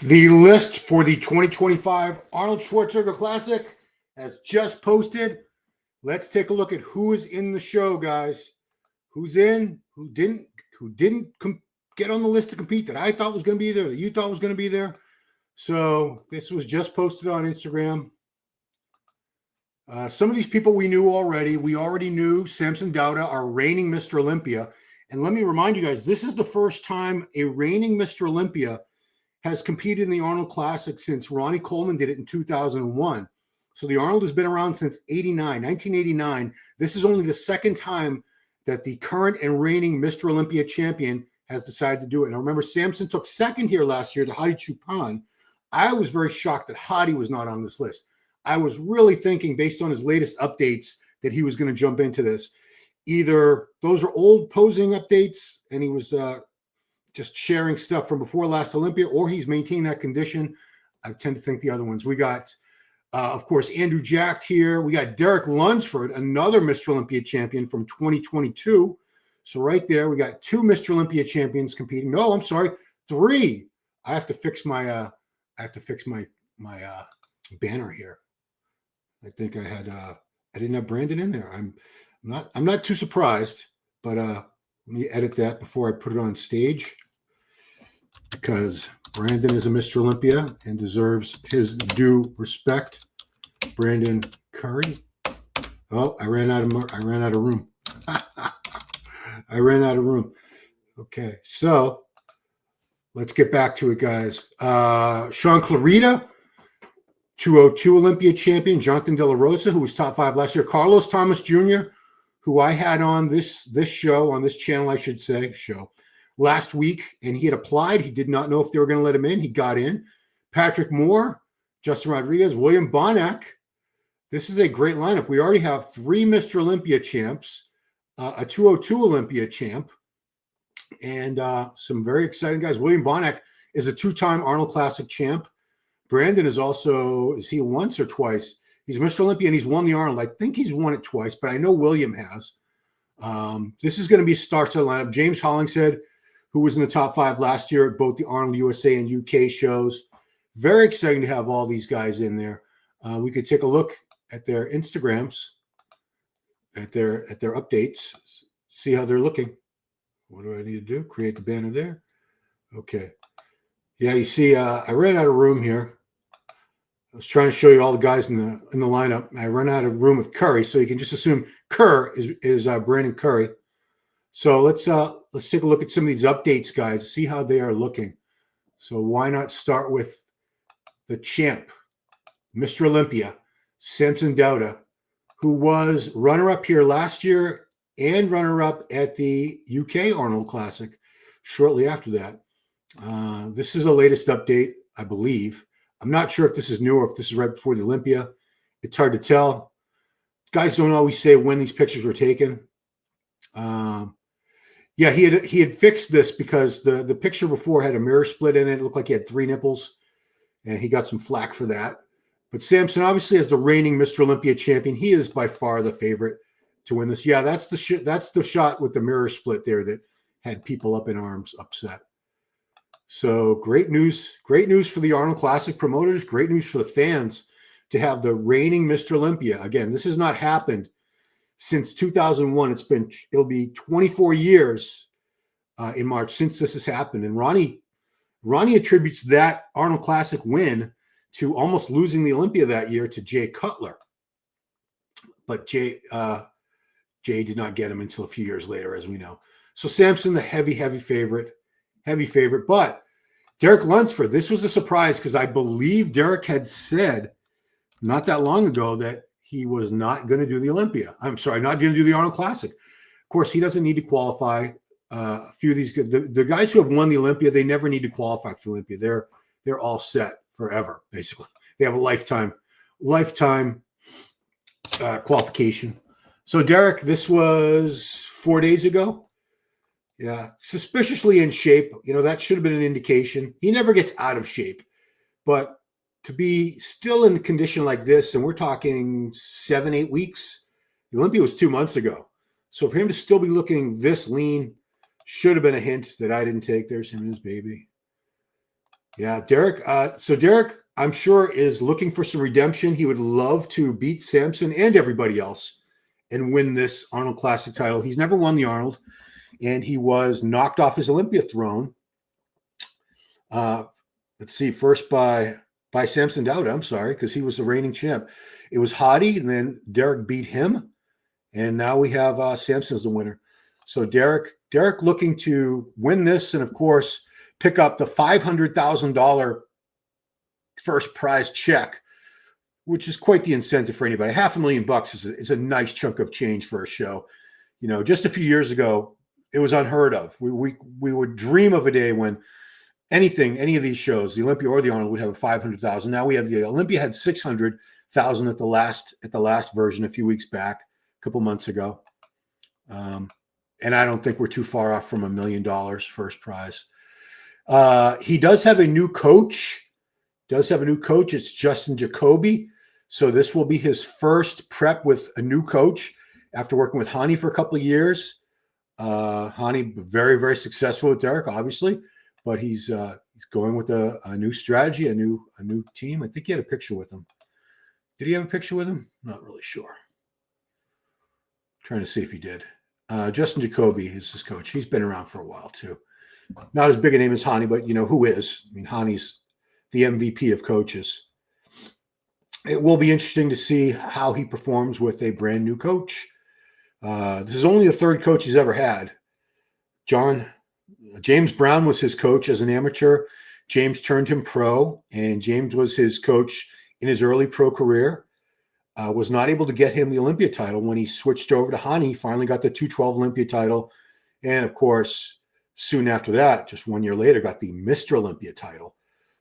The list for the 2025 Arnold Schwarzenegger Classic has just posted. Let's take a look at who is in the show, guys. Who's in, who didn't get on the list to compete that I thought was going to be there, that you thought was going to be there. So this was just posted on Instagram. Some of these people we knew already. We already knew Samson Dauda, our reigning Mr. Olympia. And let me remind you guys, this is the first time a reigning Mr. Olympia has competed in the Arnold Classic since Ronnie Coleman did it in 2001. So the Arnold has been around since 1989. This is only the second time that the current and reigning Mr. Olympia champion has decided to do it. Now remember, Samson took second here last year to Hadi Choopan. I was very shocked that Hadi was not on this list. I was really thinking, based on his latest updates, that he was going to jump into this. Either those are old posing updates and he was just sharing stuff from before last Olympia, or he's maintaining that condition. I tend to think the other ones. We got, of course, Andrew Jacked here. We got Derek Lunsford, another Mr. Olympia champion from 2022. So right there, we got two Mr. Olympia champions competing. No, I'm sorry, three. I have to fix my banner here. I think I didn't have Brandon in there. I'm not too surprised, but let me edit that before I put it on stage, because Brandon is a Mr. Olympia and deserves his due respect. Brandon Curry. Oh, I ran out of room. I ran out of room. Okay, so let's get back to it, guys. Sean Clarita, 202 Olympia champion. Jonathan De La Rosa, who was top 5 last year. Carlos Thomas Jr., who I had on this show, on this channel, I should say, last week, and he had applied. He did not know if they were going to let him in. He got in. Patrick Moore, Justin Rodriguez, William Bonac. This is a great lineup. We already have 3 Mr. Olympia champs, a 202 Olympia champ, and some very exciting guys. William Bonac is a 2-time Arnold Classic champ. Brandon is also, is he once or twice? He's Mr. Olympia and he's won the Arnold. I think he's won it twice, but I know William has. This is going to be a star-studded lineup. James Hollingshead, who was in the top 5 last year at both the Arnold USA and UK shows. Very exciting to have all these guys in there. We could take a look at their Instagrams, at their updates, see how they're looking. What do I need to do? Create the banner there. Okay. Yeah, you see, I ran out of room here. I was trying to show you all the guys in the lineup. I ran out of room with Curry, so you can just assume Kerr is Brandon Curry. So let's take a look at some of these updates, guys, see how they are looking. So why not start with the champ, Mr. Olympia, Samson Dauda, who was runner-up here last year and runner-up at the UK Arnold Classic shortly after that. This is the latest update, I believe. I'm not sure if this is new or if this is right before the Olympia. It's hard to tell. Guys don't always say when these pictures were taken. Yeah, he had fixed this because the picture before had a mirror split in it. It looked like he had 3 nipples, and he got some flack for that. But Samson, obviously, as the reigning Mr. Olympia champion, he is by far the favorite to win this. Yeah, that's the shot with the mirror split there that had people up in arms upset. So great news for the Arnold Classic promoters, great news for the fans to have the reigning Mr. Olympia. Again, this has not happened since 2001. It'll be 24 years in March since this has happened. And Ronnie attributes that Arnold Classic win to almost losing the Olympia that year to Jay Cutler. But Jay did not get him until a few years later, as we know. So Samson, the heavy favorite. But Derek Lunsford, this was a surprise because I believe Derek had said not that long ago that he was not going to do the Olympia. I'm sorry, not going to do the Arnold Classic. Of course, he doesn't need to qualify. A few of these the guys who have won the Olympia, they never need to qualify for the Olympia. They're all set forever, basically. They have a lifetime qualification. So Derek, this was 4 days ago. Yeah, suspiciously in shape. You know, that should have been an indication. He never gets out of shape. But to be still in a condition like this, and we're talking 7-8 weeks, the Olympia was 2 months ago. So for him to still be looking this lean should have been a hint that I didn't take. There's him and his baby. Yeah, Derek. So Derek, I'm sure, is looking for some redemption. He would love to beat Samson and everybody else and win this Arnold Classic title. He's never won the Arnold, and he was knocked off his Olympia throne. Let's see, first by Samson Dauda. I'm sorry, because he was the reigning champ. It was Hadi, and then Derek beat him, and now we have Samson as the winner. So Derek looking to win this, and of course pick up the $500,000 first prize check, which is quite the incentive for anybody. $500,000 is a nice chunk of change for a show. You know, just a few years ago, it was unheard of. We would dream of a day when any of these shows, the Olympia or the Arnold, would have a 500,000. Now we have the Olympia had 600,000 at the last version a few weeks back, a couple months ago. And I don't think we're too far off from $1 million first prize. He does have a new coach. It's Justin Jacoby. So this will be his first prep with a new coach after working with Hani for a couple of years. Hani very, very successful with Derek, obviously, but he's going with a new strategy, a new team. I think he had a picture with him. Did he have a picture with him? Not really sure. Trying to see if he did. Justin Jacoby is his coach. He's been around for a while too. Not as big a name as Hani, but you know who is. I mean, Hani's the MVP of coaches. It will be interesting to see how he performs with a brand new coach. This is only the third coach he's ever had. James Brown was his coach as an amateur. James turned him pro, and James was his coach in his early pro career. Was not able to get him the Olympia title. When he switched over to Hani, he finally got the 212 Olympia title. And of course, soon after that, just 1 year later, got the Mr. Olympia title.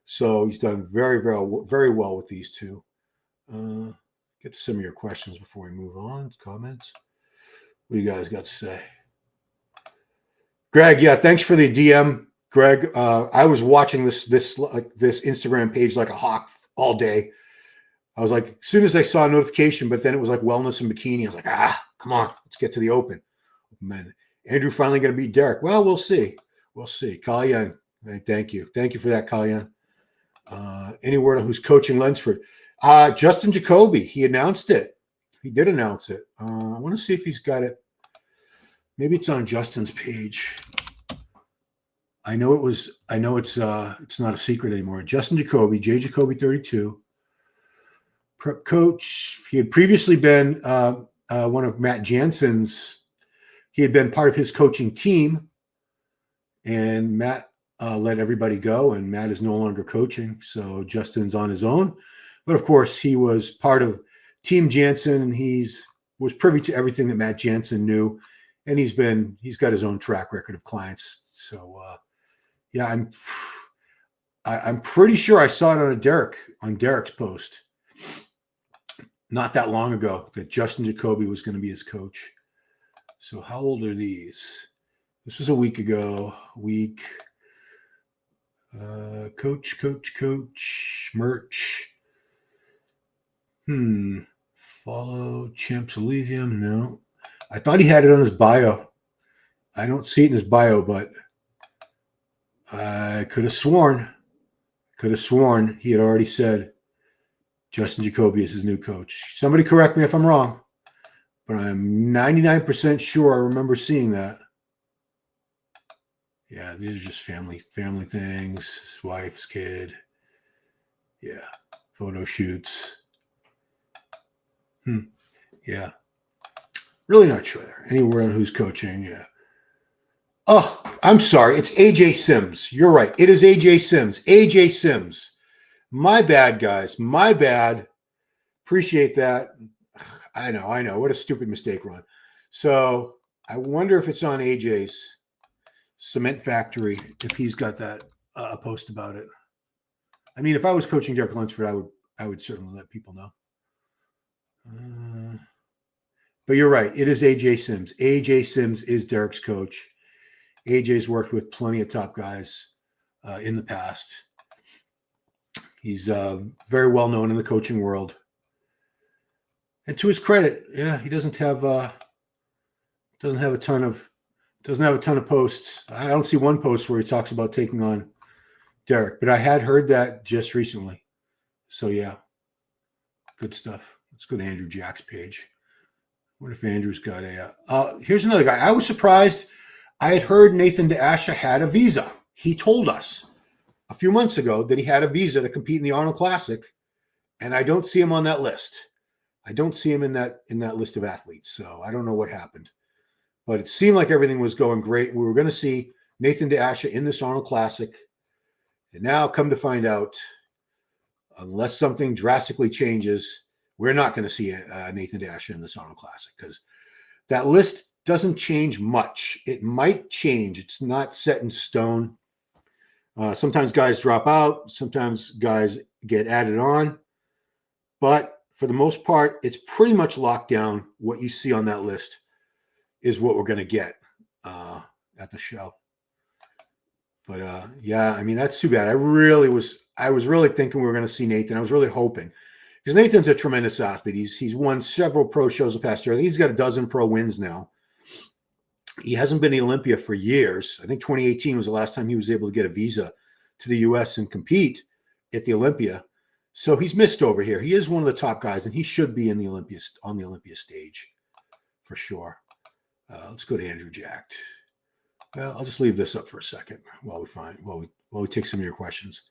So he's done very, very, very well with these two. Get to some of your questions before we move on. Comments. What do you guys got to say? Greg, yeah, thanks for the DM, Greg. I was watching this Instagram page like a hawk all day. I was like, as soon as I saw a notification, but then it was like wellness and bikini. I was like, come on, let's get to the open. Man, Andrew finally going to beat Derek. Well, we'll see. We'll see. Kalyan, thank you. Thank you for that, Kalyan. Any word on who's coaching Lunsford? Justin Jacoby. He announced it. He did announce it. I want to see if he's got it. Maybe it's on Justin's page. I know it's not a secret anymore. Justin Jacoby, J Jacoby 32. Prep coach. He had previously been one of Matt Jansen's. He had been part of his coaching team, and Matt let everybody go, and Matt is no longer coaching. So Justin's on his own. But of course, he was part of Team Jansen, and was privy to everything that Matt Jansen knew, and he's got his own track record of clients. So yeah, I'm pretty sure I saw it on Derek's post not that long ago that Justin Jacoby was going to be his coach. So how old are these? This was a week ago. Coach, merch. Follow Champs Elysium. No. I thought he had it on his bio. I don't see it in his bio, but I could have sworn he had already said Justin Jacoby is his new coach. Somebody correct me if I'm wrong, but I'm 99% sure I remember seeing that. Yeah, these are just family things. His wife's kid. Yeah, photo shoots. Yeah. Really not sure there. Any word on who's coaching? Yeah. Oh, I'm sorry. It's AJ Sims. You're right. It is AJ Sims. AJ Sims. My bad, guys. My bad. Appreciate that. I know. What a stupid mistake, Ron. So I wonder if it's on AJ's Cement Factory, if he's got that a post about it. I mean, if I was coaching Derek Lunsford, I would certainly let people know. But you're right. It is AJ Sims. AJ Sims is Derek's coach. AJ's worked with plenty of top guys in the past. He's very well known in the coaching world. And to his credit, yeah, he doesn't have a ton of posts. I don't see one post where he talks about taking on Derek. But I had heard that just recently. So yeah, good stuff. Let's go to Andrew Jack's page. What if Andrew's got a? Here's another guy. I was surprised. I had heard Nathan DeAsha had a visa. He told us a few months ago that he had a visa to compete in the Arnold Classic, and I don't see him on that list. I don't see him in that list of athletes. So I don't know what happened, but it seemed like everything was going great. We were going to see Nathan DeAsha in this Arnold Classic, and now come to find out, unless something drastically changes, we're not going to see Nathan DeAsha in this Arnold Classic because that list doesn't change much. It might change. It's not set in stone. Sometimes guys drop out. Sometimes guys get added on. But for the most part, it's pretty much locked down. What you see on that list is what we're going to get at the show. But yeah, I mean, that's too bad. I was really thinking we were going to see Nathan. I was really hoping, because Nathan's a tremendous athlete. He's won several pro shows the past year. I think he's got a dozen pro wins now. He hasn't been to Olympia for years. I think 2018 was the last time he was able to get a visa to the U.S. and compete at the Olympia. So he's missed over here. He is one of the top guys, and he should be on the Olympia stage for sure. Let's go to Andrew Jack. Well, I'll just leave this up for a second while we take some of your questions.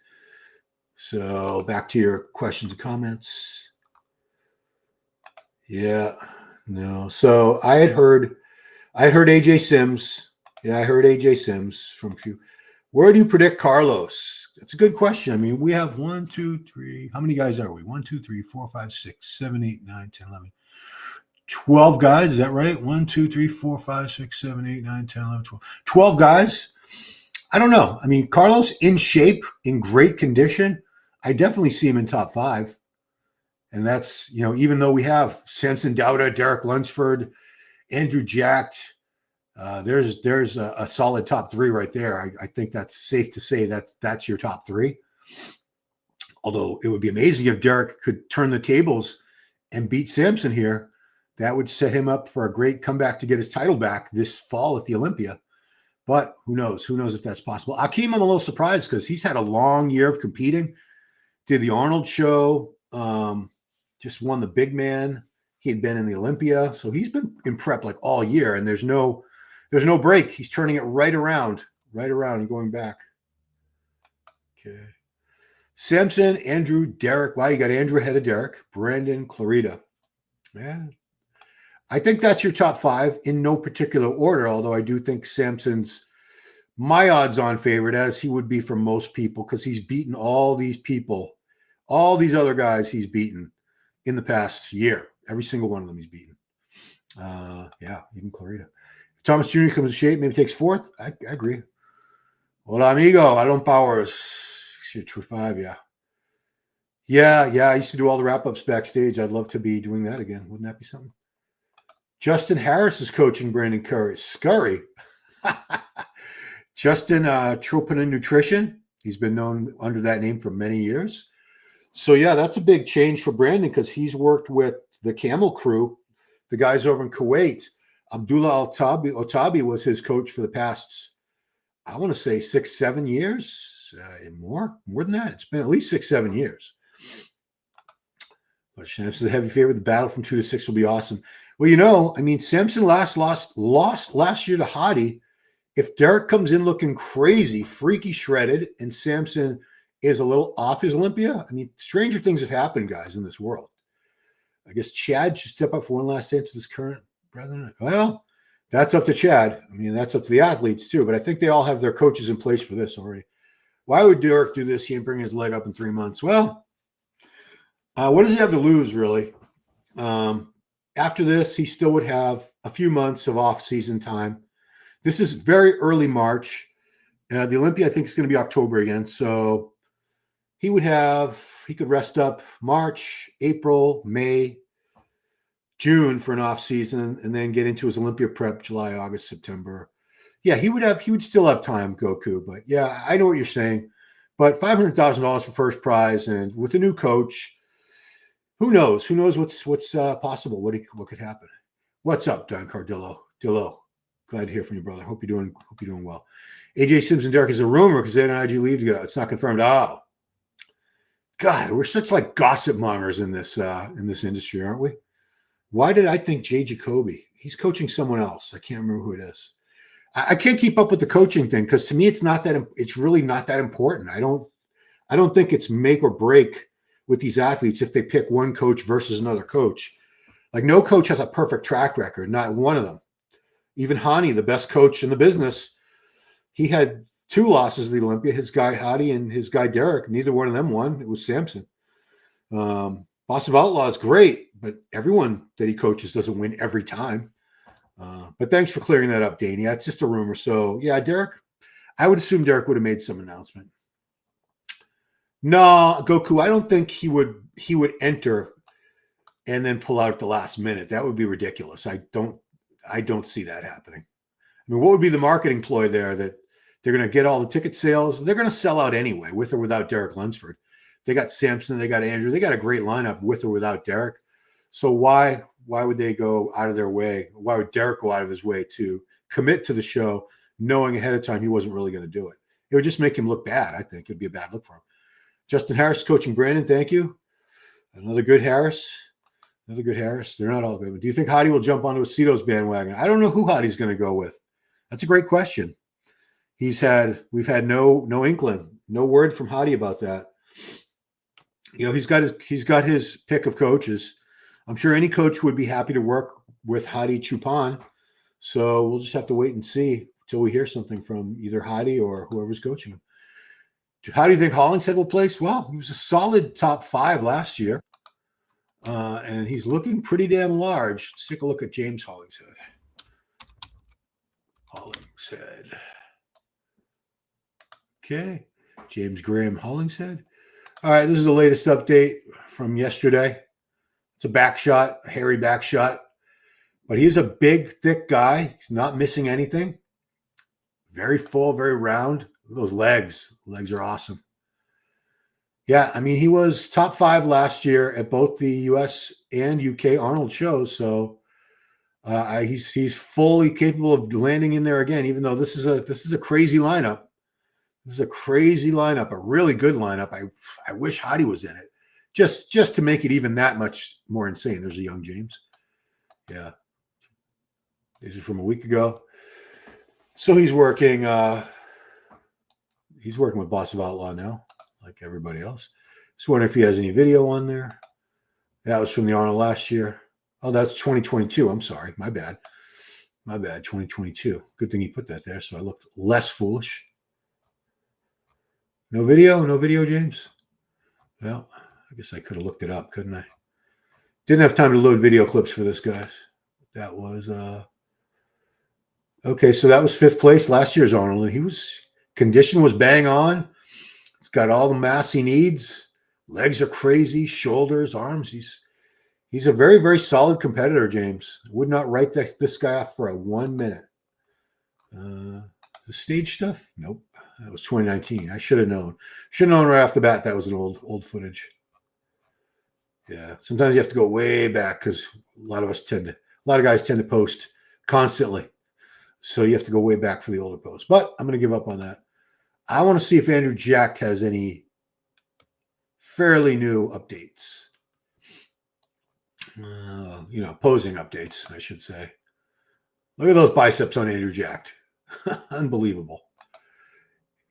So back to your questions and comments. Yeah, no. So I had heard AJ Sims. Yeah, I heard AJ Sims from a few. Where do you predict Carlos? That's a good question. I mean, we have 1, 2, 3. How many guys are we? 1, 2, 3, 4, 5, 6, 7, 8, 9, 10, 11. 12 guys. Is that right? 1, 2, 3, 4, 5, 6, 7, 8, 9, 10, 11, 12. 12 guys. I don't know. I mean, Carlos in shape, in great condition. I definitely see him in top 5. And that's, even though we have Samson Dauda, Derek Lunsford, Andrew Jack, there's a solid top 3 right there. I think that's safe to say that's your top 3. Although it would be amazing if Derek could turn the tables and beat Samson here. That would set him up for a great comeback to get his title back this fall at the Olympia. But who knows? Who knows if that's possible? Akeem, I'm a little surprised because he's had a long year of competing. Did the Arnold show, just won the big man. He had been in the Olympia. So he's been in prep like all year, and there's no break. He's turning it right around and going back. Okay. Samson, Andrew, Derek. Wow, you got Andrew ahead of Derek. Brandon, Clarita. Yeah. I think that's your top 5 in no particular order, although I do think Samson's my odds-on favorite, as he would be for most people, because he's beaten all these people, all these other guys he's beaten in the past year. Every single one of them he's beaten. Yeah, even Clarita. If Thomas Jr. comes in shape, maybe takes 4th. I agree. Hola, amigo. Alon Powers. True 5, yeah. Yeah, I used to do all the wrap-ups backstage. I'd love to be doing that again. Wouldn't that be something? Justin Harris is coaching Brandon Scurry. Justin, Tropina Nutrition. He's been known under that name for many years. So, yeah, that's a big change for Brandon because he's worked with the Camel crew, the guys over in Kuwait. Abdullah Otabi was his coach for the past, I want to say 6, 7 years. And more than that. It's been at least 6, 7 years. But Shamps is a heavy favorite. The battle from 2 to 6 will be awesome. Well, I mean, Samson lost last year to Hadi. If Derek comes in looking crazy, freaky shredded, and Samson is a little off his Olympia, I mean, stranger things have happened, guys, in this world. I guess Chad should step up for one last dance with his current brethren. Well, that's up to Chad. I mean, that's up to the athletes too, but I think they all have their coaches in place for this already. Why would Derek do this? He ain't bringing his leg up in 3 months. Well, what does he have to lose, really? After this, he still would have a few months of off-season time. This is very early March. The Olympia, I think, is going to be October again. So he could rest up March, April, May, June for an off-season, and then get into his Olympia prep July, August, September. Yeah, he would still have time, Goku. But yeah, I know what you're saying. But $500,000 for first prize, and with a new coach, who knows? Who knows what's possible? What could happen? What's up, Don Cardillo? Glad to hear from you, brother. Hope you're doing well. AJ Simpson, Derek is a rumor because they had an IG leave to go. It's not confirmed. Oh, God, we're such like gossip mongers in this industry, aren't we? Why did I think Jay Jacoby? He's coaching someone else. I can't remember who it is. I can't keep up with the coaching thing because to me, it's not that. It's really not that important. I don't think it's make or break with these athletes if they pick one coach versus another coach. Like no coach has a perfect track record, not one of them. Even Hani, the best coach in the business, he had 2 losses at the Olympia. His guy Hadi and his guy Derek, neither one of them won. It was Samson. Boss of Outlaw is great, but everyone that he coaches doesn't win every time. But thanks for clearing that up, Danny. That's just a rumor. So yeah, Derek, I would assume Derek would have made some announcement. No, Goku, I don't think he would enter and then pull out at the last minute. That would be ridiculous. I don't see that happening. I mean, what would be the marketing ploy there that they're going to get all the ticket sales? They're going to sell out anyway, with or without Derek Lunsford. They got Samson, they got Andrew, they got a great lineup with or without Derek. So why would they go out of their way? Why would Derek go out of his way to commit to the show, knowing ahead of time he wasn't really going to do it? It would just make him look bad. I think it'd be a bad look for him. Justin Harris coaching Brandon. Thank you. Another good Harris. They're not all good. Do you think Hadi will jump onto a Cito's bandwagon? I don't know who Hadi's going to go with. That's a great question. We've had no inkling, no word from Hadi about that. You know, he's got his pick of coaches. I'm sure any coach would be happy to work with Hadi Chupan. So we'll just have to wait and see until we hear something from either Hadi or whoever's coaching him. How do you think Hollingshead will place? Well, he was a solid top 5 last year. And he's looking pretty damn large. Let's take a look at James Hollingshead. Okay. James Graham Hollingshead. All right, this is the latest update from yesterday. It's a back shot, a hairy back shot. But he's a big, thick guy. He's not missing anything. Very full, very round. Those legs. Legs are awesome. Yeah, I mean, he was top 5 last year at both the US and UK Arnold shows. So he's fully capable of landing in there again, even though this is a crazy lineup. This is a crazy lineup, a really good lineup. I wish Hadi was in it, just to make it even that much more insane. There's a young James. Yeah. This is from a week ago. So he's working with Boss of Outlaw now, like everybody else. Just wondering if he has any video on there. That was from the Arnold last year. Oh, that's 2022. I'm sorry. My bad. 2022. Good thing you put that there, so I looked less foolish. No video, James? Well, I guess I could have looked it up, couldn't I? Didn't have time to load video clips for this, guys. That was okay, so that was 5th place last year's Arnold, and condition was bang on. He's got all the mass he needs. Legs are crazy, shoulders, arms. He's a very, very solid competitor, James. Would not write this guy off for a 1 minute. The stage stuff? Nope. That was 2019. I should have known. Should have known right off the bat that was an old footage. Yeah. Sometimes you have to go way back because a lot of guys tend to post constantly. So you have to go way back for the older posts. But I'm going to give up on that. I want to see if Andrew Jacked has any fairly new updates. Posing updates, I should say. Look at those biceps on Andrew Jacked. Unbelievable.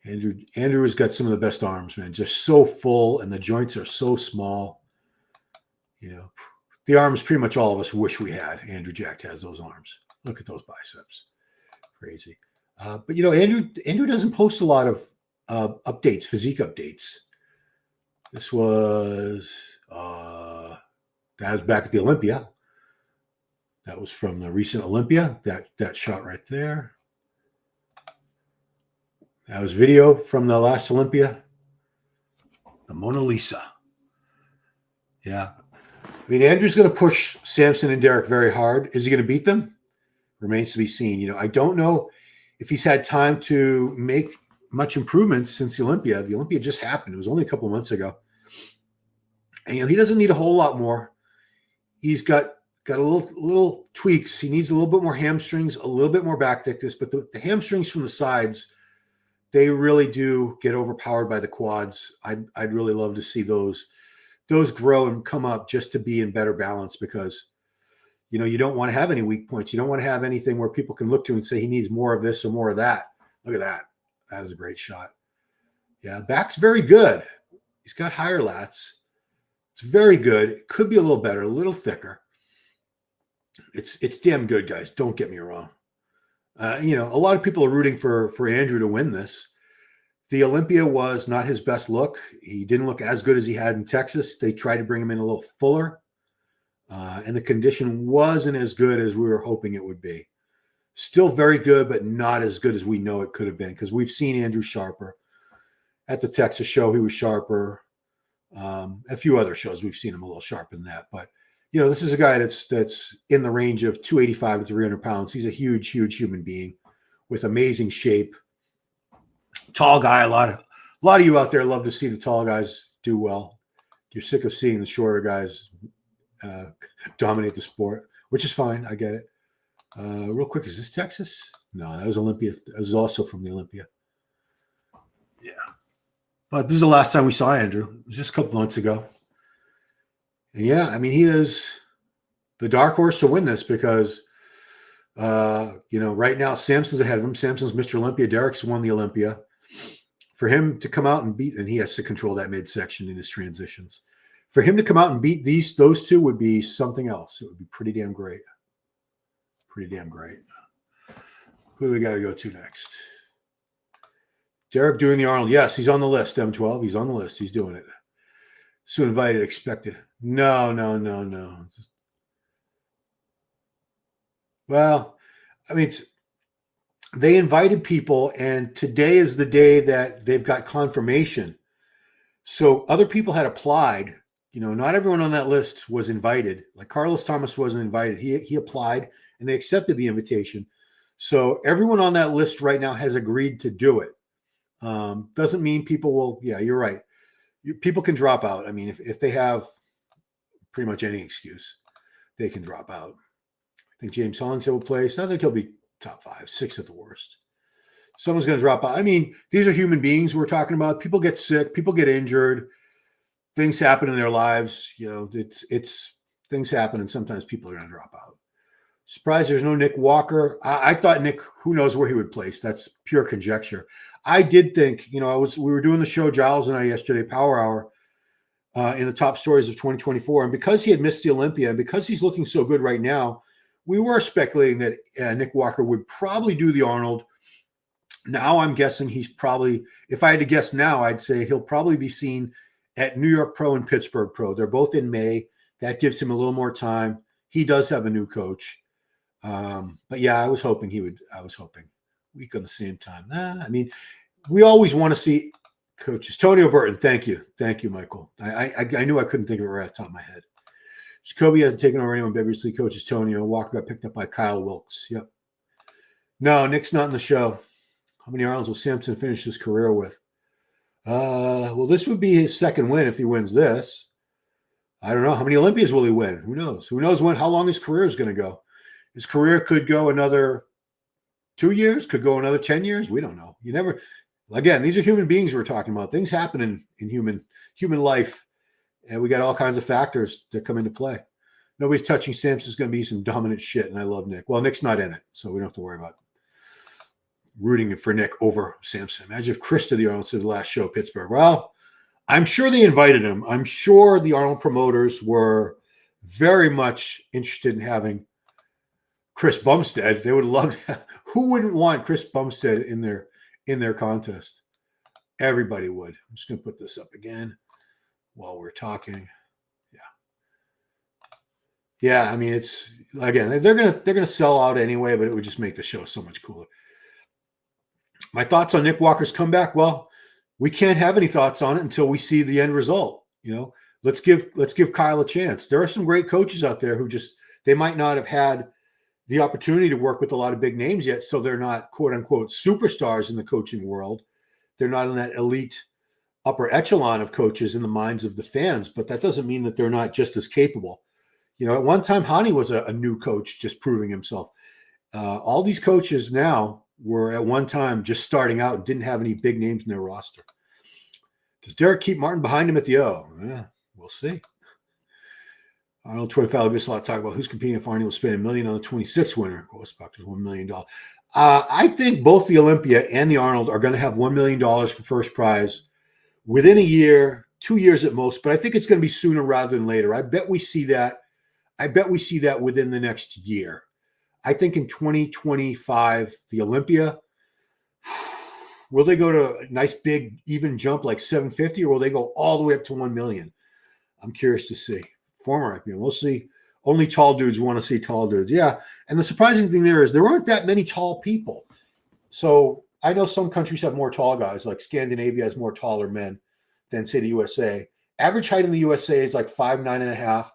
Andrew has got some of the best arms, man. Just so full, and the joints are so small. You know, the arms pretty much all of us wish we had. Andrew Jacked has those arms. Look at those biceps. Crazy. But Andrew doesn't post a lot of updates, physique updates. This was that was back at the Olympia. That was from the recent Olympia. That shot right there. That was video from the last Olympia. The Mona Lisa. Yeah. I mean, Andrew's going to push Samson and Derek very hard. Is he going to beat them? Remains to be seen. I don't know if he's had time to make much improvements since the Olympia. The Olympia just happened. It was only a couple of months ago. And, he doesn't need a whole lot more. He's got a little tweaks. He needs a little bit more hamstrings, a little bit more back thickness, but the hamstrings from the sides they really do get overpowered by the quads. I'd really love to see those grow and come up just to be in better balance, because you don't want to have any weak points. You don't want to have anything where people can look to and say he needs more of this or more of that. Look at that. That is a great shot. Yeah, back's very good. He's got higher lats. It's very good. It could be a little better, a little thicker. It's damn good, guys. Don't get me wrong. A lot of people are rooting for Andrew to win this. The Olympia was not his best look. He didn't look as good as he had in Texas. They tried to bring him in a little fuller, and the condition wasn't as good as we were hoping it would be. Still very good, but not as good as we know it could have been, because we've seen Andrew sharper. At the Texas show, he was sharper. A few other shows, we've seen him a little sharper than that. But, this is a guy that's in the range of 285 to 300 pounds. He's a huge, huge human being with amazing shape. Tall guy. A lot of you out there love to see the tall guys do well. You're sick of seeing the shorter guys dominate the sport, which is fine. I get it. Real quick, is this Texas? No, that was Olympia. That was also from the Olympia. Yeah. But this is the last time we saw Andrew. It was just a couple months ago. And yeah, I mean, he is the dark horse to win this, because, right now Samson's ahead of him. Samson's Mr. Olympia. Derek's won the Olympia. For him to come out and beat, and he has to control that midsection in his transitions. For him to come out and beat those two would be something else. It would be pretty damn great. Pretty damn great. Who do we got to go to next? Derek doing the Arnold. Yes, he's on the list, M12. He's on the list. He's doing it. So invited, expected. No. Well, I mean, they invited people, and today is the day that they've got confirmation. So other people had applied. Not everyone on that list was invited. Like Carlos Thomas wasn't invited. He applied, and they accepted the invitation. So everyone on that list right now has agreed to do it. Doesn't mean people will. Yeah, you're right. People can drop out. I mean, if they have pretty much any excuse, they can drop out. I think James Hollingshead will place. I think he'll be top 5, 6 at the worst. Someone's going to drop out. I mean, these are human beings we're talking about. People get sick. People get injured. Things happen in their lives. It's things happen, and sometimes people are going to drop out. Surprised there's no Nick Walker. I thought Nick, who knows where he would place. That's pure conjecture. I did think, we were doing the show, Giles and I, yesterday, Power Hour, in the top stories of 2024. And because he had missed the Olympia, and because he's looking so good right now, we were speculating that Nick Walker would probably do the Arnold. Now I'm guessing he's probably, if I had to guess now, I'd say he'll probably be seen at New York Pro and Pittsburgh Pro. They're both in May. That gives him a little more time. He does have a new coach. But yeah, I was hoping week on the same time. I mean, we always want to see coaches. Tonio Burton, thank you, Michael. I knew I couldn't think of it right off the top of my head. Jacoby hasn't taken over anyone. Beverly coaches Tonio. Walker got picked up by Kyle Wilkes. Yep. No, Nick's not in the show. How many Arnolds will Samson finish his career with? Well, this would be his second win if he wins this. I don't know. How many Olympias will he win? Who knows? Who knows how long his career is going to go? His career could go another 2 years, could go another 10 years. We don't know. You never. Again, these are human beings we're talking about. Things happen in human life, and we got all kinds of factors that come into play. Nobody's touching Samson's going to be some dominant shit, and I love Nick. Well, Nick's not in it, so we don't have to worry about rooting for Nick over Samson. Imagine if Chris did the Arnold to the last show, Pittsburgh. Well, I'm sure they invited him. I'm sure the Arnold promoters were very much interested in having Chris Bumstead. They would love to. Who wouldn't want Chris Bumstead in their contest? Everybody would. I'm just going to put this up again while we're talking. Yeah. I mean, it's again, they're gonna sell out anyway, but it would just make the show so much cooler. My thoughts on Nick Walker's comeback? Well, we can't have any thoughts on it until we see the end result. Let's give Kyle a chance. There are some great coaches out there who they might not have had the opportunity to work with a lot of big names yet, so they're not quote unquote superstars in the coaching world. They're not in that elite upper echelon of coaches in the minds of the fans, but that doesn't mean that they're not just as capable. At one time, Hani was a new coach just proving himself. All these coaches now, were at one time just starting out and didn't have any big names in their roster. Does Derek keep Martin behind him at the O? Yeah, we'll see. Arnold 25 gives a lot of talk about who's competing if Arnie will spend $1 million on the 26 winner. Ghostbusters $1 million. I think both the Olympia and the Arnold are going to have $1 million for first prize within a year, 2 years at most, but I think it's going to be sooner rather than later. I bet we see that. I bet we see that within the next year. I think in 2025, the Olympia, will they go to a nice big even jump like 750, or will they go all the way up to 1 million? I'm curious to see. Former IPM, we'll see. Only tall dudes want to see tall dudes. Yeah. And the surprising thing there aren't that many tall people. So I know some countries have more tall guys, like Scandinavia has more taller men than, say, the USA. Average height in the USA is like 5'9.5".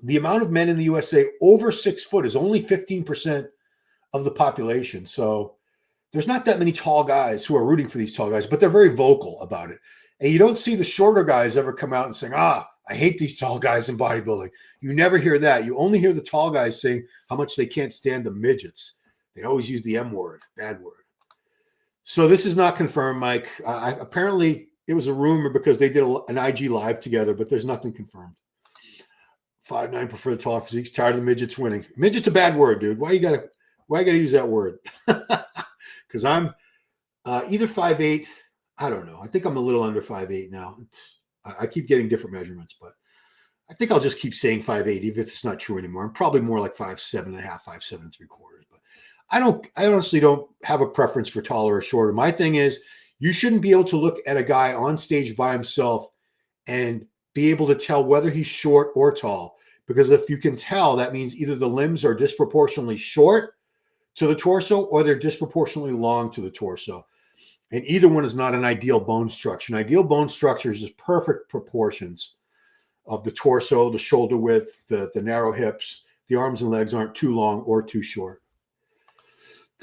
The amount of men in the USA over 6 foot is only 15% of the population. So there's not that many tall guys who are rooting for these tall guys, but they're very vocal about it. And you don't see the shorter guys ever come out and saying, I hate these tall guys in bodybuilding. You never hear that. You only hear the tall guys saying how much they can't stand the midgets. They always use the M word, bad word. So this is not confirmed, Mike. Apparently, it was a rumor because they did an IG live together, but there's nothing confirmed. 5'9" prefer the tall physiques. Tired of the midgets winning. Midget's a bad word, dude. Why you gotta use that word? Because I'm either 5'8". I don't know. I think I'm a little under 5'8" now. I keep getting different measurements, but I think I'll just keep saying 5'8", even if it's not true anymore. I'm probably more like 5'7.5", 5'7.75". But I honestly don't have a preference for taller or shorter. My thing is, you shouldn't be able to look at a guy on stage by himself and be able to tell whether he's short or tall. Because if you can tell, that means either the limbs are disproportionately short to the torso or they're disproportionately long to the torso. And either one is not an ideal bone structure. An ideal bone structure is just perfect proportions of the torso, the shoulder width, the narrow hips. The arms and legs aren't too long or too short.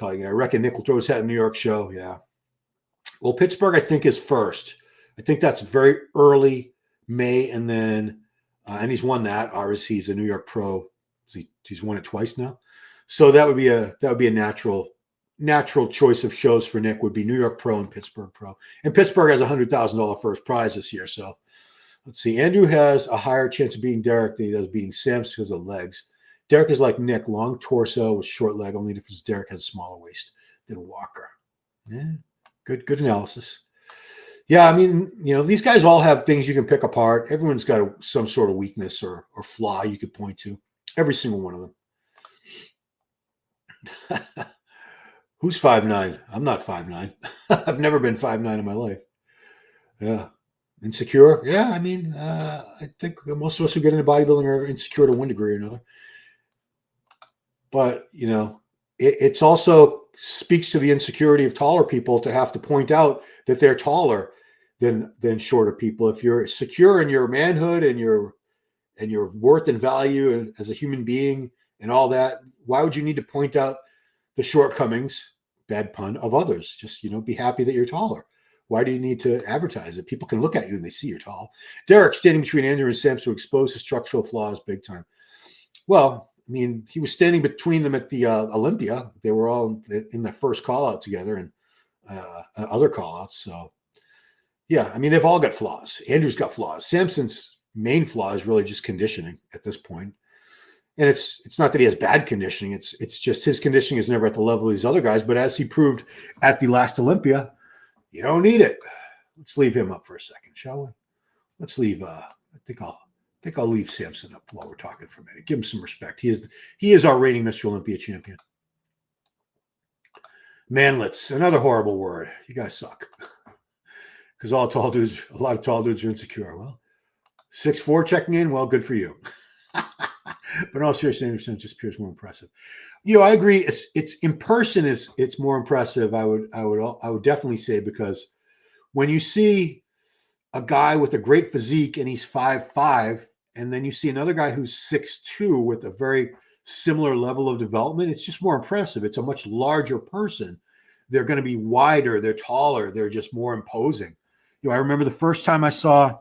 I reckon Nick will throw his hat in New York show. Yeah. Well, Pittsburgh, I think, is first. I think that's very early May. And then, and he's won that. Obviously, he's a New York pro. He's won it twice now. So that would be a natural choice of shows for Nick would be New York Pro and Pittsburgh Pro. And Pittsburgh has a $100,000 first prize this year. So let's see. Andrew has a higher chance of beating Derek than he does beating Sims because of legs. Derek is like Nick, long torso with short leg. Only difference Derek has a smaller waist than Walker. Yeah, good analysis. Yeah, I mean, these guys all have things you can pick apart. Everyone's got some sort of weakness or flaw you could point to. Every single one of them. Who's 5'9"? I'm not 5'9". I've never been 5'9" in my life. Yeah. Insecure? Yeah, I mean, I think most of us who get into bodybuilding are insecure to one degree or another. But, it's also speaks to the insecurity of taller people to have to point out that they're taller than shorter people. If you're secure in your manhood and your worth and value as a human being and all that, why would you need to point out the shortcomings, bad pun, of others? Just, be happy that you're taller. Why do you need to advertise it? People can look at you and they see you're tall. Derek standing between Andrew and Sam to expose his structural flaws big time. Well, I mean, he was standing between them at the Olympia. They were all in the first call out together and other call outs. So yeah, I mean, they've all got flaws. Andrew's got flaws. Samson's main flaw is really just conditioning at this point. And it's not that he has bad conditioning. It's just his conditioning is never at the level of these other guys. But as he proved at the last Olympia, you don't need it. Let's leave him up for a second, shall we? Let's leave. I think I'll leave Samson up while we're talking for a minute. Give him some respect. He is our reigning Mr. Olympia champion. Manlets, another horrible word. You guys suck. Because a lot of tall dudes are insecure. Well, 6'4" checking in. Well, good for you. But in all seriousness, it just appears more impressive. I agree. It's in person. It's more impressive. I would definitely say, because when you see a guy with a great physique and he's 5'5", and then you see another guy who's 6'2" with a very similar level of development, it's just more impressive. It's a much larger person. They're going to be wider. They're taller. They're just more imposing. I remember the first time I saw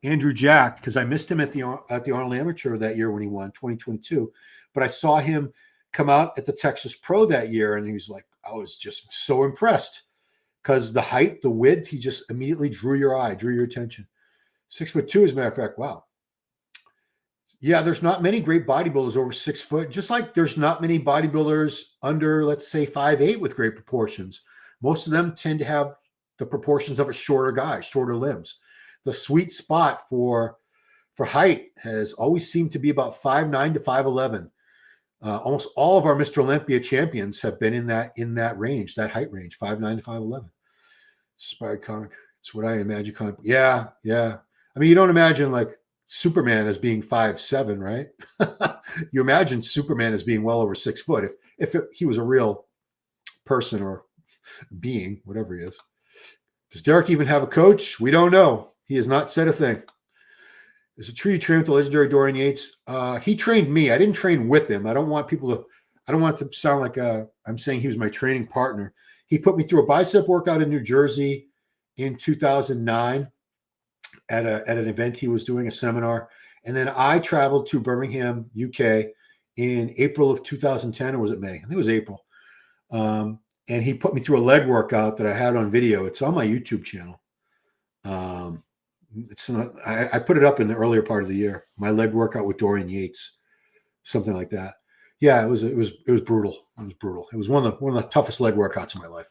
Andrew Jack, because I missed him at the Arnold Amateur that year when he won 2022, but I saw him come out at the Texas Pro that year, and he was like, I was just so impressed because the height, the width, he just immediately drew your eye, drew your attention. 6'2", as a matter of fact. Wow. Yeah, there's not many great bodybuilders over 6 foot, just like there's not many bodybuilders under, let's say, 5'8" with great proportions. Most of them tend to have the proportions of a shorter guy, shorter limbs. The sweet spot for height has always seemed to be about 5'9" to 5'11". Almost all of our Mr. Olympia champions have been in that range, that height range, 5'9" to 5'11". Inspired comic. It's what I imagine comic. Yeah. I mean, you don't imagine like Superman as being 5'7", right? You imagine Superman as being well over 6 foot if he was a real person or being, whatever he is. Does Derek even have a coach? We don't know. He has not said a thing. Is it true you trained with the legendary Dorian Yates? He trained me. I didn't train with him. I don't want it to sound like I'm saying he was my training partner. He put me through a bicep workout in New Jersey in 2009 at an event he was doing, a seminar. And then I traveled to Birmingham, UK in April of 2010, or was it May? I think it was April. And he put me through a leg workout that I had on video. It's on my YouTube channel. It's not, I put it up in the earlier part of the year. My leg workout with Dorian Yates, something like that. Yeah, it was brutal. It was brutal. It was one of the toughest leg workouts of my life,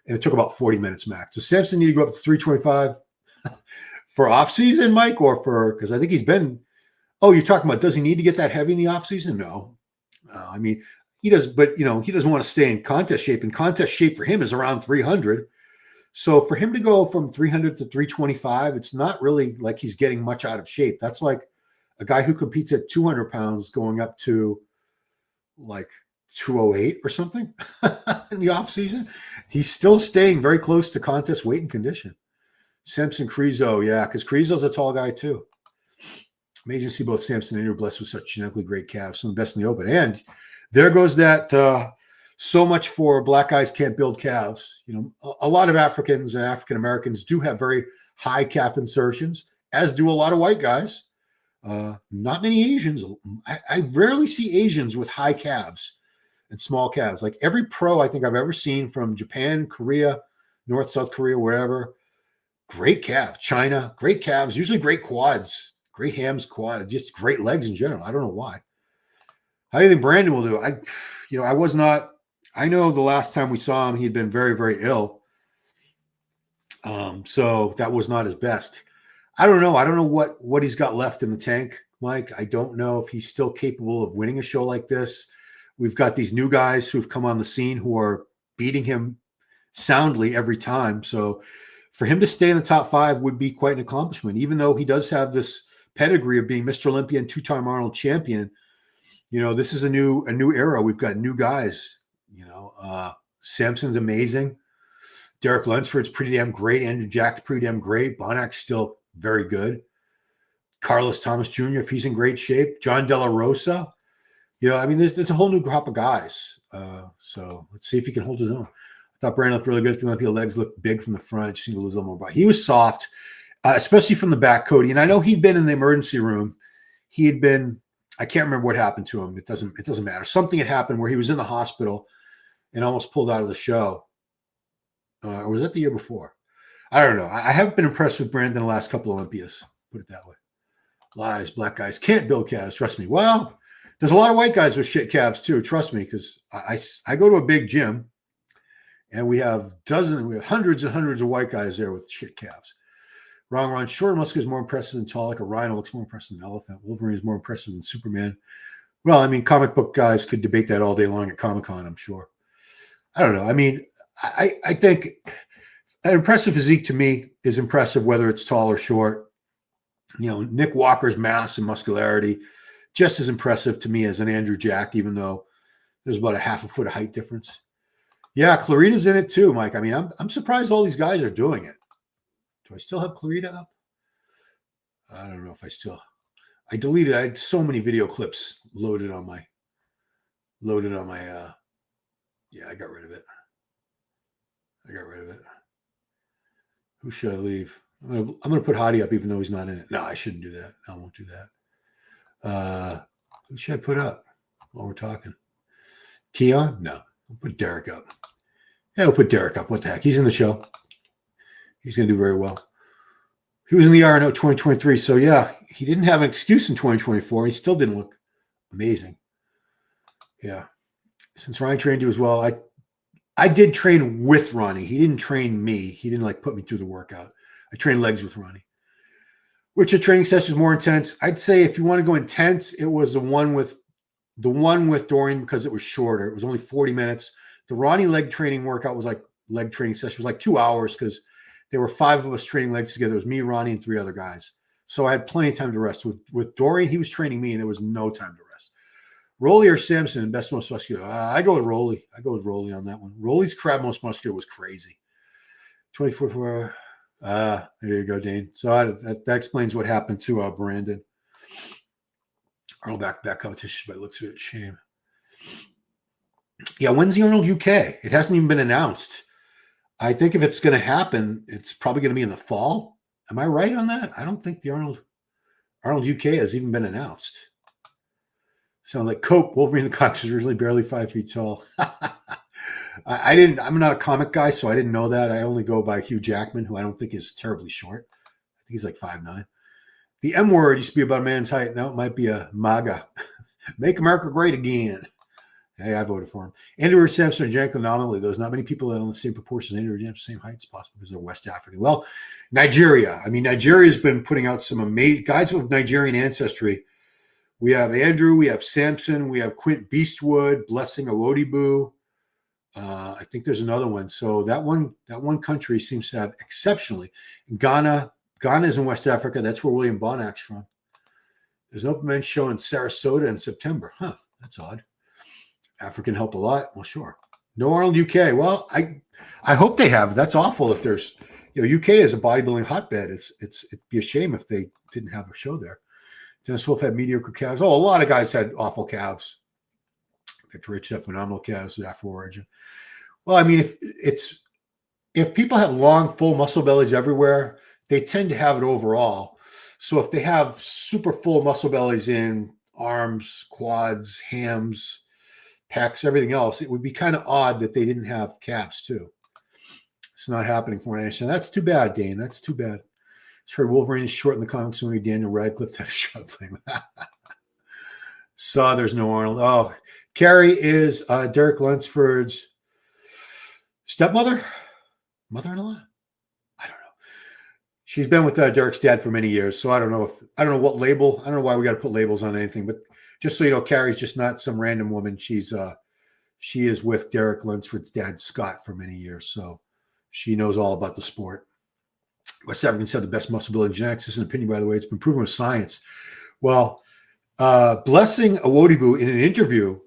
and it took about 40 minutes max. Does Samson need to go up to 325 for off season, Mike, or because I think he's been? Oh, you're talking about does he need to get that heavy in the off season? No, I mean he does, but he doesn't want to stay in contest shape. And contest shape for him is around 300. So for him to go from 300 to 325, it's not really like he's getting much out of shape. That's like a guy who competes at 200 pounds going up to like 208 or something in the off season. He's still staying very close to contest weight and condition. Samson Krizo, yeah, because Krizo's a tall guy too. Amazing to see both Samson and Andrew blessed with such genetically great calves, some of the best in the open. And there goes that so much for black guys can't build calves. A lot of Africans and African Americans do have very high calf insertions, as do a lot of white guys. Not many Asians. I rarely see Asians with high calves and small calves. Like every pro I think I've ever seen from Japan, Korea, North, South Korea, wherever, great calves. China, great calves, usually great quads, great hams, quads, just great legs in general. I don't know why. How do you think Brandon will do? I know the last time we saw him, he'd been very, very ill. So that was not his best. I don't know. I don't know what he's got left in the tank, Mike. I don't know if he's still capable of winning a show like this. We've got these new guys who've come on the scene who are beating him soundly every time. So for him to stay in the top 5 would be quite an accomplishment, even though he does have this pedigree of being Mr. Olympia and 2-time Arnold champion. This is a new era. We've got new guys. Samson's amazing. Derek Lunsford's pretty damn great. Andrew Jack's pretty damn great. Bonak's still very good. Carlos Thomas Jr., if he's in great shape. John De La Rosa. There's a whole new crop of guys. So let's see if he can hold his own. I thought Brandon looked really good. The Olympia legs looked big from the front. Just seemed to lose a little more body. He was soft, especially from the back, Cody. And I know he'd been in the emergency room. He had been, I can't remember what happened to him. It doesn't matter. Something had happened where he was in the hospital and almost pulled out of the show. Or was that the year before? I don't know. I haven't been impressed with Brandon the last couple of Olympias. Put it that way. Lies. Black guys can't build calves. Trust me. Well, there's a lot of white guys with shit calves too. Trust me, because I go to a big gym and we have hundreds and hundreds of white guys there with shit calves. Wrong, Ron. Short muscle is more impressive than tall. Like a rhino looks more impressive than an elephant. Wolverine is more impressive than Superman. Well, I mean, comic book guys could debate that all day long at Comic-Con, I'm sure. I don't know. I mean, I think an impressive physique to me is impressive whether it's tall or short. Nick Walker's mass and muscularity, just as impressive to me as an Andrew Jack, even though there's about a half a foot of height difference. Yeah, Clarita's in it too, Mike. I mean, I'm surprised all these guys are doing it. Do I still have Clarita up? I don't know if I deleted. I had so many video clips loaded on my. Yeah, I got rid of it. Who should I leave? I'm gonna put Hadi up, even though he's not in it. No, I shouldn't do that. No, I won't do that. Who should I put up while we're talking? Keon? No, I'll put Derek up. Yeah, we'll put Derek up. What the heck? He's in the show. He's going to do very well. He was in the RNO 2023. So, yeah, he didn't have an excuse in 2024. He still didn't look amazing. Yeah. Since Ronnie trained you as well, I did train with Ronnie. He didn't train me. He didn't like put me through the workout. I trained legs with Ronnie. Which a training session is more intense? I'd say if you want to go intense, it was the one with Dorian because it was shorter. It was only 40 minutes. The Ronnie leg training workout was like leg training session. It was like 2 hours because there were 5 of us training legs together. It was me, Ronnie, and 3 other guys. So I had plenty of time to rest. With Dorian, he was training me, and there was no time to rest. Rolly or Samson, best most muscular? I go with Rolly. I go with Rolly on that one. Rolly's crab most muscular was crazy. 24. There you go, Dane. So that explains what happened to Brandon. Arnold back competition, but it looks a bit shame. Yeah, when's the Arnold UK? It hasn't even been announced. I think if it's going to happen, it's probably going to be in the fall. Am I right on that? I don't think the Arnold UK has even been announced. Sound like Cope, Wolverine the Cox is really barely 5 feet tall. I'm not a comic guy, so I didn't know that. I only go by Hugh Jackman, who I don't think is terribly short. I think he's like 5'9". The M word used to be about a man's height. Now it might be a MAGA. Make America great again. Hey, I voted for him. Andrew Sampson and Jank anomaly. There's not many people that are in the same proportions as Andrew Sampson, same heights possible because they're West African. Well, Nigeria. I mean, Nigeria's been putting out some amazing guys with Nigerian ancestry. We have Andrew, we have Sampson, we have Quint Beastwood, Blessing Awodibu. I think there's another one. So that one country seems to have exceptionally. Ghana is in West Africa. That's where William Bonac's from. There's an open men's show in Sarasota in September. Huh, that's odd. African help a lot. Well, sure. No Arnold UK. Well, I hope they have. That's awful if there's, UK is a bodybuilding hotbed. It'd be a shame if they didn't have a show there. Dennis Wolf had mediocre calves. Oh, a lot of guys had awful calves. Victor Rich had phenomenal calves after origin. Well, I mean, if people have long, full muscle bellies everywhere, they tend to have it overall. So if they have super full muscle bellies in arms, quads, hams, pecs, everything else, it would be kind of odd that they didn't have calves too. It's not happening for an nation. That's too bad, Dane. That's too bad. I heard Wolverine is short in the comics movie. Daniel Radcliffe had a shot thing. Saw there's no Arnold. Oh, Carrie is Derek Lunsford's stepmother, mother-in-law. I don't know. She's been with Derek's dad for many years, so I don't know what label. I don't know why we got to put labels on anything, but just so you know, Carrie's just not some random woman. She is with Derek Lunsford's dad, Scott, for many years, so she knows all about the sport. West African said the best muscle building genetics. This is an opinion, by the way. It's been proven with science. Well, Blessing Awodibu in an interview.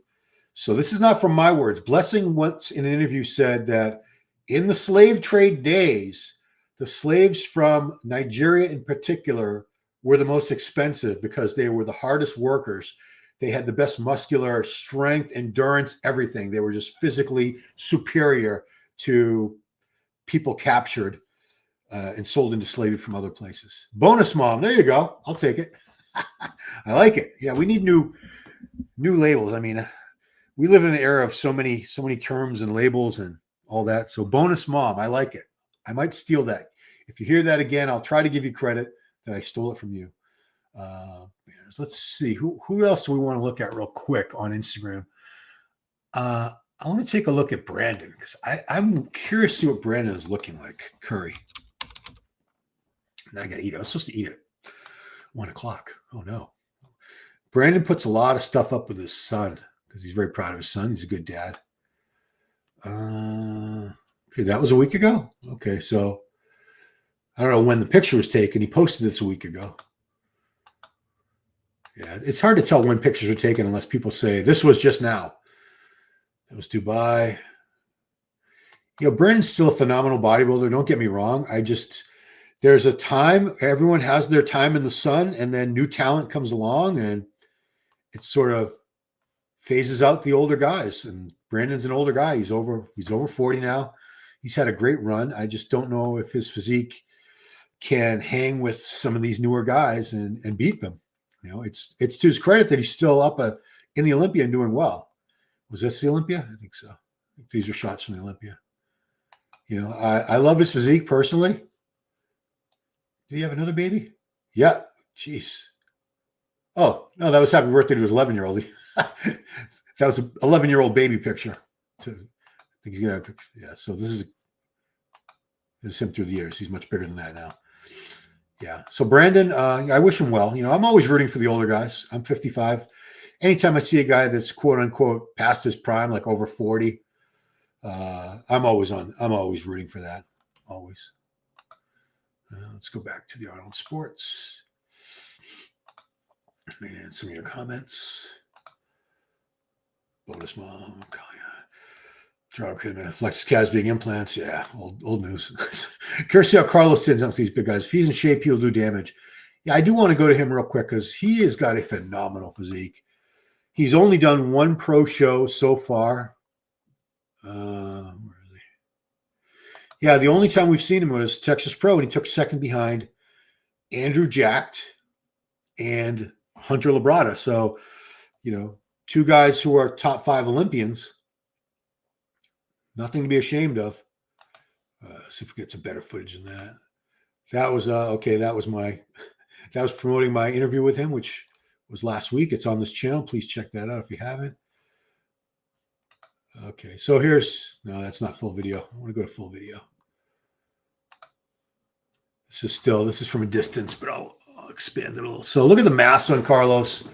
So this is not from my words. Blessing once in an interview said that in the slave trade days, the slaves from Nigeria in particular were the most expensive because they were the hardest workers. They had the best muscular strength, endurance, everything. They were just physically superior to people captured and sold into slavery from other places. Bonus mom. There you go. I'll take it. I like it. Yeah, we need new labels. I mean, we live in an era of so many terms and labels and all that. So bonus mom, I like it. I might steal that. If you hear that again, I'll try to give you credit that I stole it from you. Let's see. Who else do we want to look at real quick on Instagram? I want to take a look at Brandon because I'm curious to see what Brandon is looking like. Curry. Then I got to eat it. I was supposed to eat it 1 o'clock. Oh, no. Brandon puts a lot of stuff up with his son because he's very proud of his son. He's a good dad. Okay, that was a week ago. Okay, so I don't know when the picture was taken. He posted this a week ago. Yeah, it's hard to tell when pictures are taken unless people say, this was just now. It was Dubai. Brandon's still a phenomenal bodybuilder. Don't get me wrong. There's a time, everyone has their time in the sun, and then new talent comes along, and it sort of phases out the older guys. And Brandon's an older guy. He's over 40 now. He's had a great run. I just don't know if his physique can hang with some of these newer guys and beat them. It's to his credit that he's still up in the Olympia and doing well. Was this the Olympia? I think so. I think these are shots from the Olympia. You know, I love his physique personally. Did he have another baby? Yeah. Jeez. Oh, no, that was happy birthday to his 11-year-old. That was an 11-year-old baby picture. So, I think he's gonna have a picture. Yeah. So this is him through the years. He's much bigger than that now. Yeah. So Brandon, I wish him well. You know, I'm always rooting for the older guys. I'm 55. Anytime I see a guy that's quote unquote past his prime, like over 40, I'm always rooting for that. Always. Let's go back to the Arnold Sports. And some of your comments. Bonus mom. Oh, Drop Flex Cas being implants. Yeah, old news. Curious how Carlos sends up these big guys. If he's in shape, he'll do damage. Yeah, I do want to go to him real quick because he has got a phenomenal physique. He's only done one pro show so far. Where is he? Yeah, the only time we've seen him was Texas Pro, and he took second behind Andrew Jacked and Hunter Labrada. So, you know, two guys who are top 5 Olympians. Nothing to be ashamed of. See if we get some better footage than that. That was okay. That was promoting my interview with him, which was last week. It's on this channel. Please check that out if you haven't. Okay, so no, that's not full video. I want to go to full video. This is from a distance, but I'll expand it a little. So look at the mass on Carlos.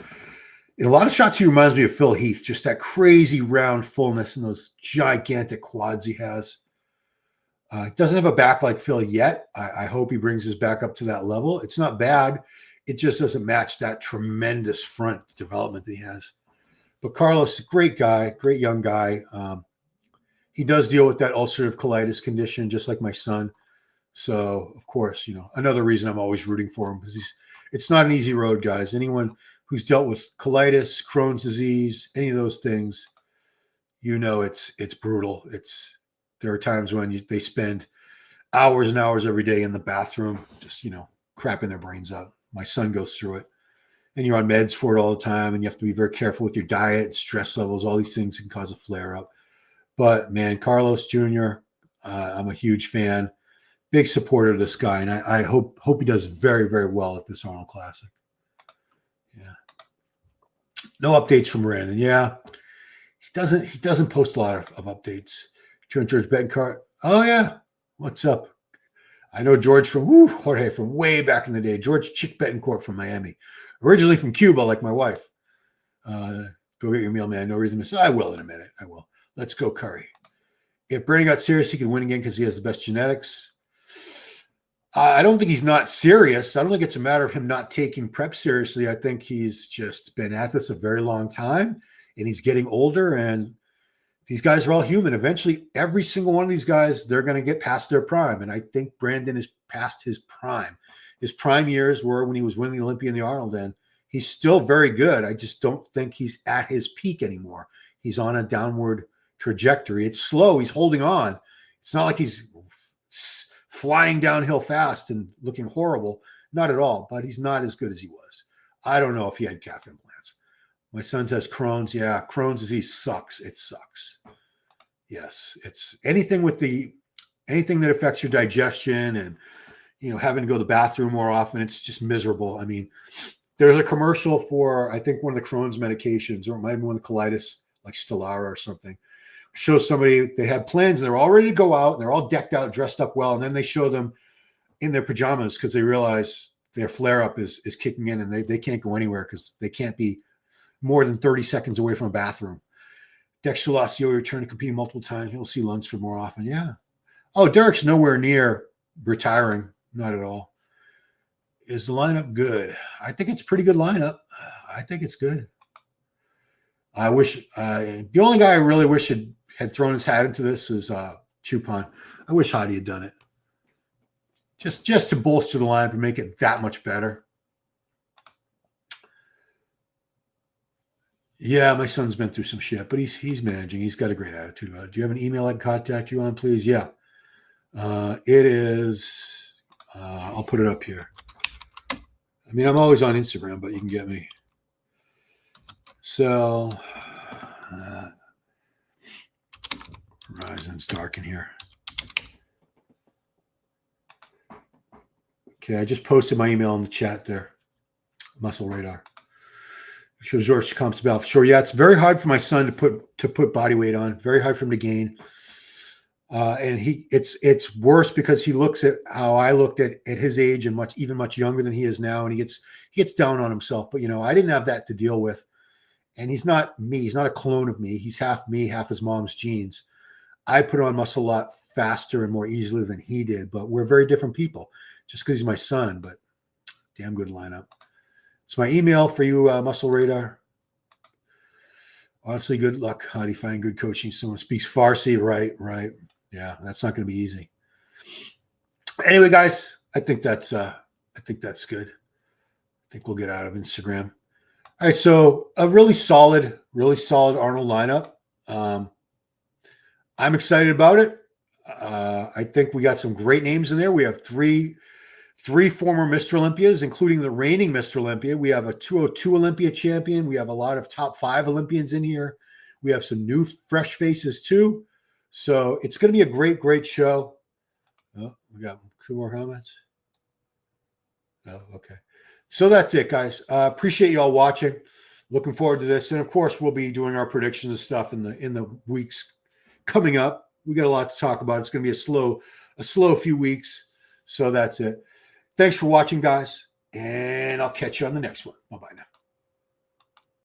In a lot of shots, he reminds me of Phil Heath, just that crazy round fullness and those gigantic quads he has. He doesn't have a back like Phil yet. I hope he brings his back up to that level. It's not bad. It just doesn't match that tremendous front development that he has. But Carlos, great guy, great young guy. He does deal with that ulcerative colitis condition, just like my son. So, of course, you know, another reason I'm always rooting for him because it's not an easy road, guys. Anyone who's dealt with colitis, Crohn's disease, any of those things, you know, it's brutal. There are times when they spend hours and hours every day in the bathroom, just, you know, crapping their brains out. My son goes through it, and you're on meds for it all the time, and you have to be very careful with your diet, stress levels. All these things can cause a flare up. But man, Carlos Jr., I'm a huge fan, big supporter of this guy, and I hope he does very, very well at this Arnold Classic. Yeah. No updates from Brandon. Yeah, he doesn't post a lot of updates. George Betancourt. Oh yeah, what's up? I know George from Jorge from way back in the day. George Chick Betancourt from Miami, originally from Cuba, like my wife. Go get your meal, man. No reason to miss. I will in a minute. I will. Let's go, Curry. If Brady got serious, he could win again because he has the best genetics. I don't think he's not serious. I don't think it's a matter of him not taking prep seriously. I think he's just been at this a very long time, and he's getting older, and these guys are all human. Eventually, every single one of these guys, they're going to get past their prime, and I think Brandon is past his prime. His prime years were when he was winning the Olympia and the Arnold, and he's still very good. I just don't think he's at his peak anymore. He's on a downward trajectory. It's slow. He's holding on. It's not like he's flying downhill fast and looking horrible. Not at all, but he's not as good as he was. I don't know if he had calf implants. My son has Crohn's. Yeah, Crohn's disease sucks. It sucks. Yes, it's anything that affects your digestion and, you know, having to go to the bathroom more often. It's just miserable. I mean, there's a commercial for, I think, one of the Crohn's medications, or it might have been one of the colitis, like Stelara or something. Shows somebody, they have plans and they're all ready to go out and they're all decked out, dressed up well. And then they show them in their pajamas because they realize their flare up is kicking in and they can't go anywhere because they can't be more than 30 seconds away from a bathroom. Dexter Lossio returned to competing multiple times. You'll see Lunsford more often. Yeah. Oh, Derek's nowhere near retiring. Not at all. Is the lineup good? I think it's a pretty good lineup. I think it's good. I wish the only guy I really wish had thrown his hat into this is Chupan. I wish Hadi had done it. Just to bolster the lineup and make it that much better. Yeah, my son's been through some shit, but he's managing. He's got a great attitude about it. Do you have an email I can contact you on, please? Yeah. It is, I'll put it up here. I mean, I'm always on Instagram, but you can get me. So, Horizon's dark in here. Okay, I just posted my email in the chat there. Muscle Radar. George comes about for sure. Yeah, it's very hard for my son to put body weight on. Very hard for him to gain. And it's worse because he looks at how I looked at his age and even much younger than he is now, and he gets down on himself. But I didn't have that to deal with. And he's not me. He's not a clone of me. He's half me, half his mom's genes. I put on muscle a lot faster and more easily than he did. But we're very different people. Just because he's my son, but damn good lineup. It's my email for you, Muscle Radar. Honestly, good luck. How do you find good coaching? Someone speaks Farsi, right? Yeah, that's not going to be easy. Anyway, guys, I think that's good. I think we'll get out of Instagram. All right, so a really solid Arnold lineup. I'm excited about it. I think we got some great names in there. We have three former Mr. Olympias, including the reigning Mr. Olympia. We have a 202 Olympia champion. We have a lot of top 5 Olympians in here. We have some new fresh faces too. So it's going to be a great show. Oh, we got 2 more comments. Oh, okay. So that's it, guys. Appreciate you all watching. Looking forward to this. And of course, we'll be doing our predictions and stuff in the weeks coming up. We got a lot to talk about. It's going to be a slow few weeks. So that's it. Thanks for watching, guys, and I'll catch you on the next one. Bye-bye now.